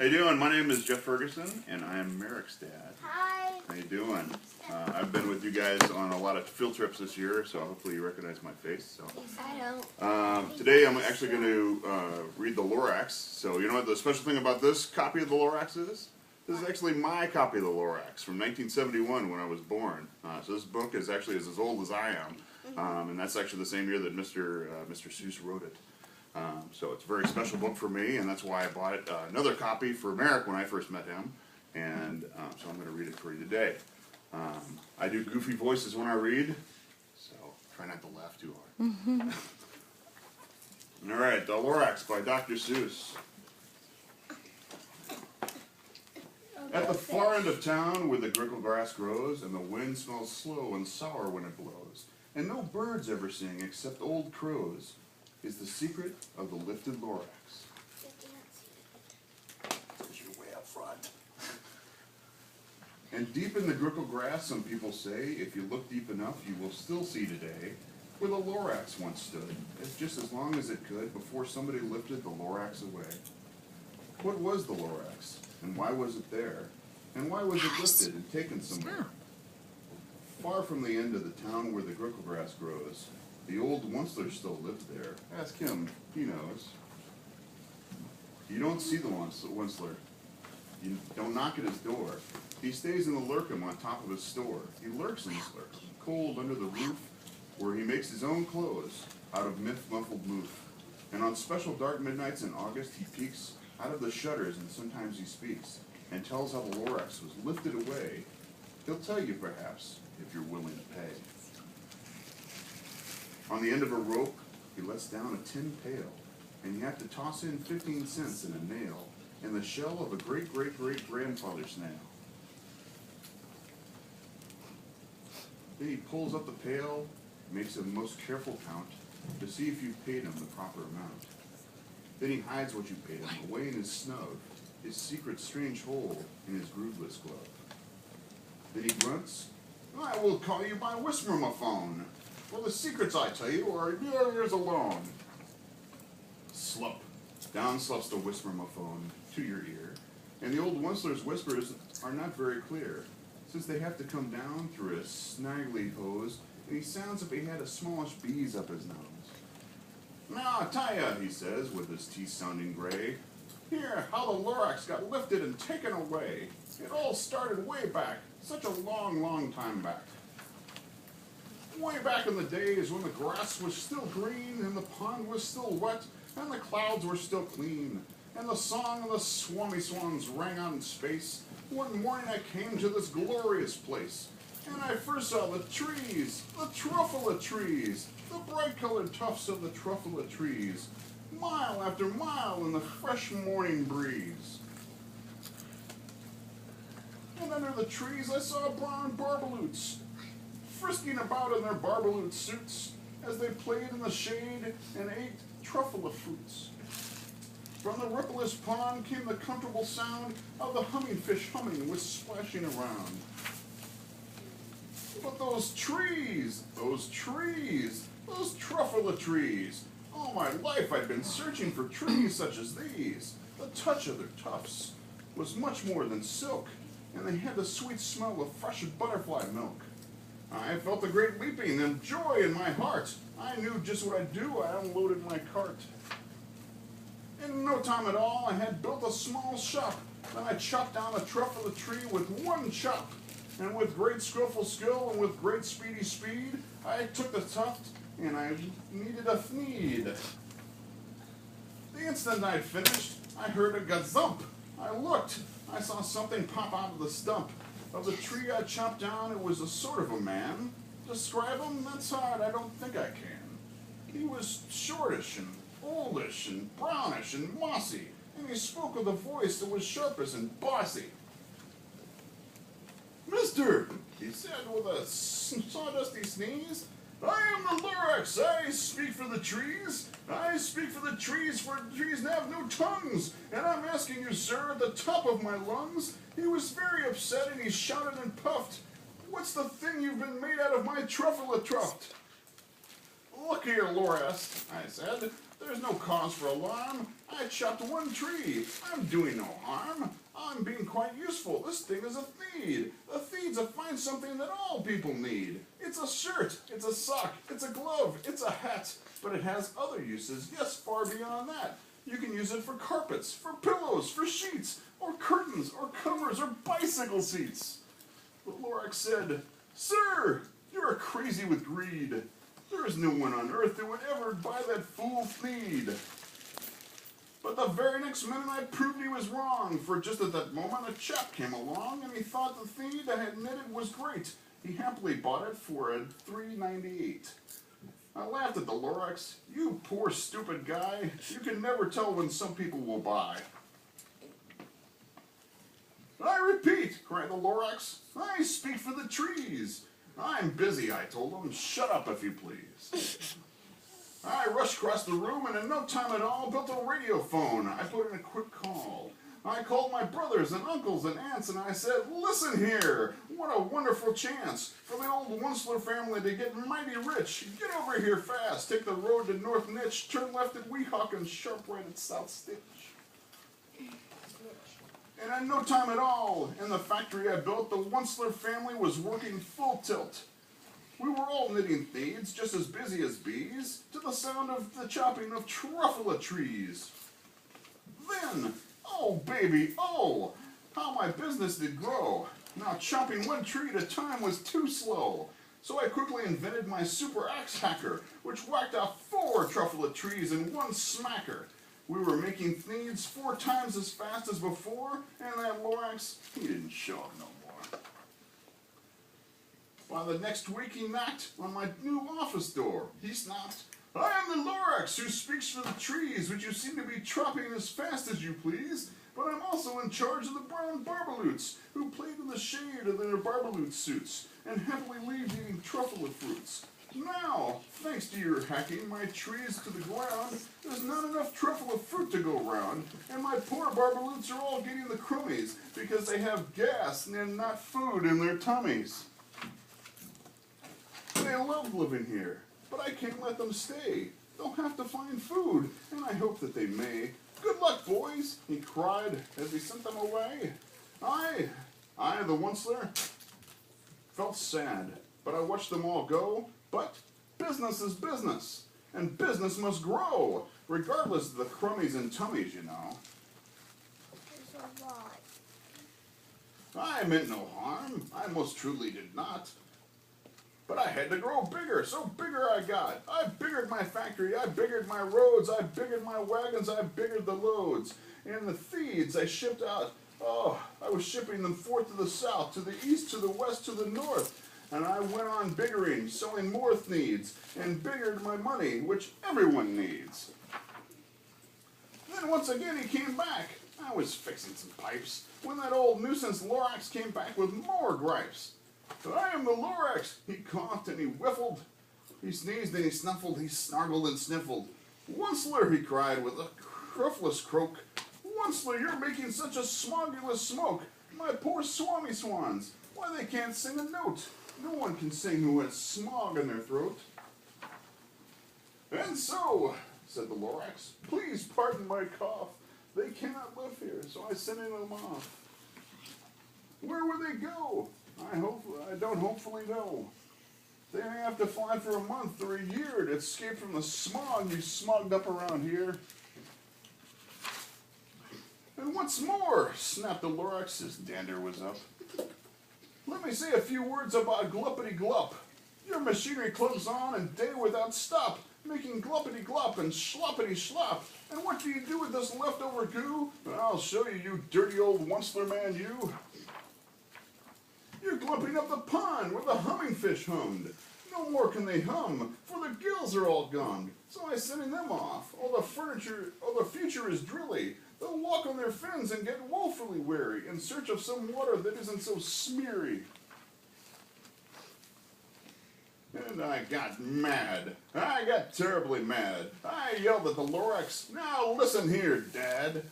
How you doing? My name is Jeff Ferguson, and I am Merrick's dad. Hi. How you doing? I've been with you guys on a lot of field trips this year, so hopefully you recognize my face. So I don't. today I'm actually going to read the Lorax. So you know what the special thing about this copy of the Lorax is? This is actually my copy of the Lorax from 1971 when I was born. So this book is actually as old as I am, and that's actually the same year that Mr. Seuss wrote it. So it's a very special book for me, and that's why I bought another copy for Merrick when I first met him, and so I'm going to read it for you today. I do goofy voices when I read, so try not to laugh too hard. All right, The Lorax by Dr. Seuss. At the far end of town where the grickle grass grows, and the wind smells slow and sour when it blows, and no birds ever sing except old crows, is the secret of the lifted Lorax. Because you're way up front. And deep in the grickle grass, some people say, if you look deep enough, you will still see today where the Lorax once stood, just as long as it could before somebody lifted the Lorax away. What was the Lorax, and why was it there? And why was it lifted and taken somewhere? Far from the end of the town where the grickle grass grows, the old Onceler still lived there. Ask him, he knows. You don't see the Onceler. You don't knock at his door. He stays in the lurkum on top of his store. He lurks in his lurkum, cold under the roof, where he makes his own clothes out of myth-muffled moof. And on special dark midnights in August, he peeks out of the shutters, and sometimes he speaks and tells how the Lorax was lifted away. He'll tell you, perhaps, if you're willing to pay. On the end of a rope, he lets down a tin pail, and you have to toss in 15 cents in a nail in the shell of a great-great-great-grandfather snail. Then he pulls up the pail, makes a most careful count to see if you've paid him the proper amount. Then he hides what you paid him away in his snug, his secret strange hole in his grooveless glove. Then he grunts, "I will call you by whisper-my-phone. For the secrets I tell you are yours alone." Slump. Down slups the whisper-my-phone to your ear, and the old Onceler's whispers are not very clear, since they have to come down through a snaggly hose, and he sounds if he had a smallish bees up his nose. "Now I tell ya," he says, with his teeth sounding gray, "here, how the Lorax got lifted and taken away. It all started way back, such a long, long time back. Way back in the days when the grass was still green, and the pond was still wet, and the clouds were still clean, and the song of the swans rang out in space. One morning I came to this glorious place, and I first saw the trees, the truffula trees, the bright-colored tufts of the truffula trees, mile after mile in the fresh morning breeze. And under the trees I saw brown barbaloots, frisking about in their barbaloot suits as they played in the shade and ate truffula fruits. From the rippleless pond came the comfortable sound of the humming fish humming with splashing around. But those trees, those truffula trees, all my life I'd been searching for trees such as these. The touch of their tufts was much more than silk, and they had the sweet smell of fresh butterfly milk. I felt a great leaping and joy in my heart. I knew just what I'd do. I unloaded my cart. In no time at all, I had built a small shop. Then I chopped down a truffula tree with one chop. And with great skillful skill and with great speedy speed, I took the tuft and I needed a thneed. The instant I'd finished, I heard a gazump. I looked. I saw something pop out of the stump of the tree I chopped down. It was a sort of a man. Describe him? That's hard. I don't think I can. He was shortish and oldish and brownish and mossy, and he spoke with a voice that was sharpish and bossy. "Mister," he said with a sawdusty sneeze, "I am the Lorax. I speak for the trees. I speak for the trees, for trees have no tongues. And I'm asking you, sir, at the top of my lungs." He was very upset, and he shouted and puffed, "What's the thing you've been made out of my truffula tuft?" "Look here, Lorax," I said, There's no cause for alarm. I chopped one tree. I'm doing no harm. I'm being quite useful. This thing is a theed. A theed's a find something that all people need. It's a shirt, it's a sock, it's a glove, it's a hat. But it has other uses, yes, far beyond that. You can use it for carpets, for pillows, for sheets, or curtains, or covers, or bicycle seats. But Lorax said, "Sir, you're crazy with greed. There is no one on earth that would ever buy that fool theed." But the very next minute I proved he was wrong, for just at that moment a chap came along and he thought the theed I had knitted was great. He happily bought it for $3.98. I laughed at the Lorax. "You poor stupid guy, you can never tell when some people will buy." "I repeat," cried the Lorax, "I speak for the trees." "I'm busy," I told him. "Shut up, if you please." I rushed across the room and in no time at all built a radio phone. I put in a quick call. I called my brothers and uncles and aunts and I said, "Listen here, what a wonderful chance for the old Wunstler family to get mighty rich. Get over here fast, take the road to North Nitch, turn left at Weehawken and sharp right at South Stitch." And in no time at all, in the factory I built, the Wunstler family was working full tilt. We were all knitting theeds, just as busy as bees, to the sound of the chopping of truffula trees. Then, oh baby, oh, how my business did grow. Now chopping one tree at a time was too slow. So I quickly invented my super axe hacker, which whacked off 4 truffula trees in one smacker. We were making theeds 4 times as fast as before, and that Lorax, he didn't show up no more. By the next week he knocked on my new office door. He snapped, "I am the Lorax who speaks for the trees, which you seem to be chopping as fast as you please, but I'm also in charge of the brown barbaloots, who played in the shade of their barbaloot suits, and happily leave eating truffula fruits. Now, thanks to your hacking my trees to the ground, there's not enough truffula fruit to go round, and my poor barbaloots are all getting the crummies, because they have gas and not food in their tummies. They love living here, but I can't let them stay. They'll have to find food, and I hope that they may. Good luck, boys," he cried as he sent them away. I, the Wunstler, felt sad, but I watched them all go. But business is business, and business must grow, regardless of the crummies and tummies, you know. There's a lot. I meant no harm, I most truly did not. But I had to grow bigger, so bigger I got. I biggered my factory, I biggered my roads, I biggered my wagons, I biggered the loads. And the theeds I shipped out, oh, I was shipping them forth to the south, to the east, to the west, to the north. And I went on biggering, selling more theeds, and biggered my money, which everyone needs. Then once again he came back. I was fixing some pipes, when that old nuisance Lorax came back with more gripes. "I am the Lorax," he coughed and he whiffled. He sneezed and he snuffled, he snargled and sniffled. "Wunstler," he cried with a cruffless croak. "Wunstler, you're making such a smogulous smoke. My poor swami swans, why they can't sing a note. No one can sing who has smog in their throat." "And so," said the Lorax, "please pardon my cough. They cannot live here, so I sent them off." "Where will they go? I don't hopefully know. They may have to fly for a month or a year to escape from the smog you smogged up around here." "And what's more," snapped the Lorax as dander was up, "let me say a few words about gluppity-glup. Your machinery clubs on and day without stop, making gluppity-glup and sloppity-slop. And what do you do with this leftover goo? I'll show you, you dirty old Wunstler man, you. You're glumping up the pond where the humming fish hummed. No more can they hum, for their gills are all gummed. So I'm sending them off. All the future is drilly. They'll walk on their fins and get woefully weary in search of some water that isn't so smeary. And I got mad. I got terribly mad. I yelled at the Lorax, "Now listen here, Dad.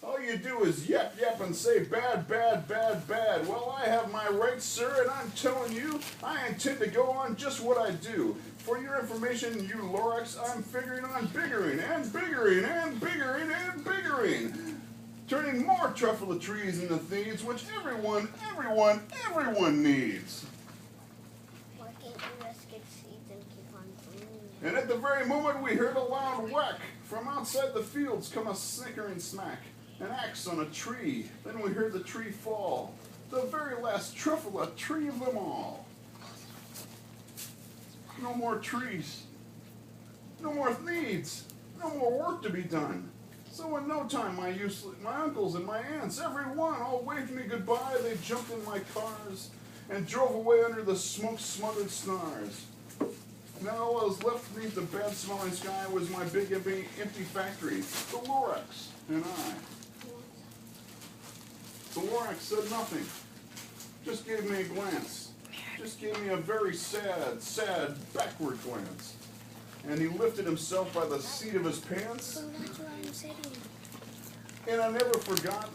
All you do is yap, yap, and say bad, bad, bad, bad. Well, I have my rights, sir, and I'm telling you, I intend to go on just what I do. For your information, you Lorax, I'm figuring on biggering and biggering and biggering and biggering. Turning more truffle trees into thieves, which everyone needs. Why can't you just get seeds and keep on growing? And at the very moment we heard a loud whack. From outside the fields come a snickering smack. An axe on a tree. Then we heard the tree fall. The very last truffle tree of them all. No more trees. No more needs. No more work to be done. So in no time, my uncles and my aunts, every one, all waved me goodbye. They jumped in my cars and drove away under the smoke-smothered stars. Now all that was left beneath the bad-smelling sky was my big empty factory, the Lorax, and I. The Lorax said nothing, just gave me a glance, just gave me a very sad, sad backward glance. And he lifted himself by the seat of his pants. So that's where I'm sitting. And I never forgot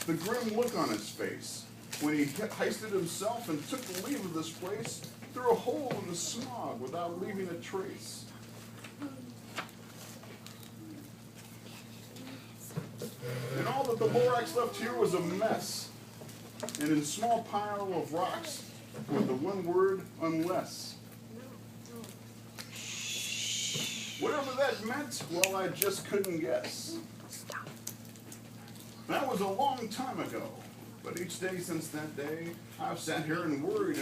the grim look on his face when he heisted himself and took leave of this place through a hole in the smog without leaving a trace. And all that the Lorax left here was a mess. And in a small pile of rocks with the one word, unless. Whatever that meant, well, I just couldn't guess. That was a long time ago, but each day since that day, I've sat here and worried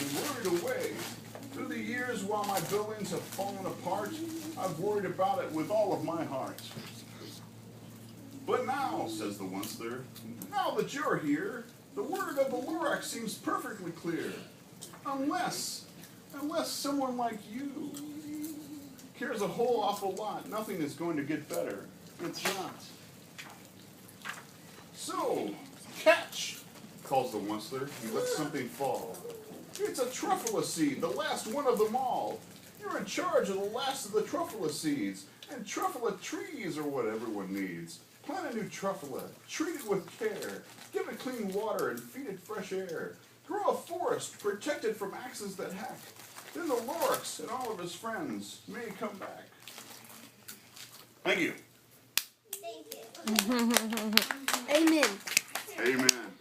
away. Through the years, while my buildings have fallen apart, I've worried about it with all of my heart. But now, says the once-there, now that you're here, the word of the Lorax seems perfectly clear. Unless someone like you cares a whole awful lot, nothing is going to get better. It's not. So, catch, calls the once-there. He lets something fall. It's a truffle seed, the last one of them all. You're in charge of the last of the truffle seeds, and truffle trees are what everyone needs. Plant a new truffle, treat it with care, give it clean water and feed it fresh air. Grow a forest, protect it from axes that hack. Then the Lorax and all of his friends may come back. Thank you. Thank you. Amen. Amen.